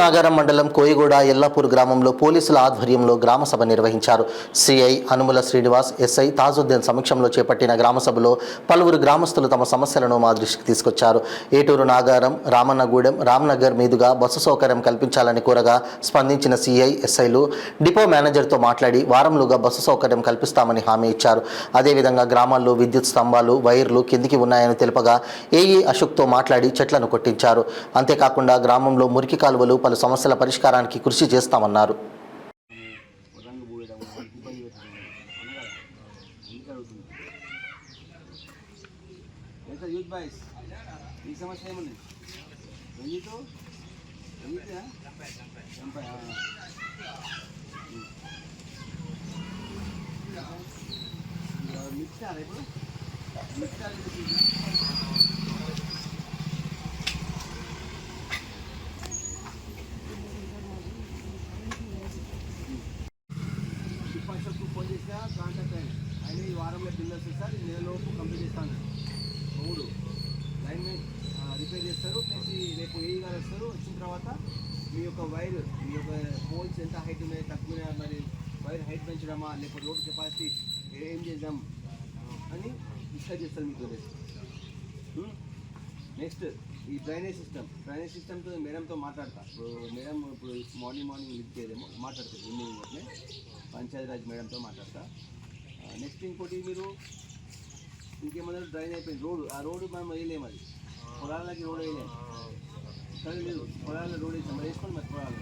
నాగారం మండలం కోయిగూడ ఎల్లాపూర్ గ్రామంలో పోలీసుల ఆధ్వర్యంలో గ్రామ సభ నిర్వహించారు. సిఐ అనుముల శ్రీనివాస్, ఎస్ఐ తాజుద్దీన్ సమక్షంలో చేపట్టిన గ్రామ సభలో పలువురు గ్రామస్తులు తమ సమస్యలను మా దృష్టికి తీసుకొచ్చారు. ఏటూరు నాగారం, రామన్నగూడెం, రామ్నగర్ మీదుగా బస్సు సౌకర్యం కల్పించాలని కోరగా స్పందించిన సిఐ, ఎస్ఐలు డిపో మేనేజర్తో మాట్లాడి వారంలోగా బస్సు సౌకర్యం కల్పిస్తామని హామీ ఇచ్చారు. అదేవిధంగా గ్రామాల్లో విద్యుత్ స్తంభాలు, వైర్లు కిందికి ఉన్నాయని తెలుపగా ఏఈ అశోక్తో మాట్లాడి చెట్లను కొట్టించారు. అంతేకాకుండా గ్రామంలో మురికి కాలువలు, పలు సమస్యల పరిష్కారానికి కృషి చేస్తామన్నారు. ఫోన్ చేసినా కాంటాక్ట్ అయ్యింది. ఆయన ఈ వారంలో బిల్ వస్తుంది సార్, ఈ నెలలోపు కంప్లీట్ చేస్తాను. 3 లైన్ రిపేర్ చేస్తారు. ప్లస్ రేపు ఏఈ గారు వస్తారు. వచ్చిన తర్వాత మీ యొక్క వైర్, మీ యొక్క పోల్స్ ఎంత హైట్ ఉన్నాయి, తక్కువ, మరి వైర్ హైట్ పెంచడమా లేకపోతే రోడ్ కెపాసిటీ ఏం చేద్దాం అని డిస్కస్ చేస్తారు మీకు. నెక్స్ట్ ఈ డ్రైనేజ్ సిస్టమ్తో మేడంతో మాట్లాడతా. ఇప్పుడు మేడం ఇప్పుడు మార్నింగ్ లిఫ్ట్ చేయదేమో మాట్లాడుతుంది, ఈవినింగ్ వరకే పంచాయతీరాజ్ మేడంతో మాట్లాడతా. నెక్స్ట్ ఇంకోటి మీరు ఇంకేమన్నా డ్రైన్ అయిపోయింది రోడ్డు, ఆ రోడ్డు మనం వేయలేము, అది పొలాలకి రోడ్ వేయలేము. కానీ లేదు పొలాల్లో రోడ్ వేసాం, మరి వేసుకోండి మరి పొలాలు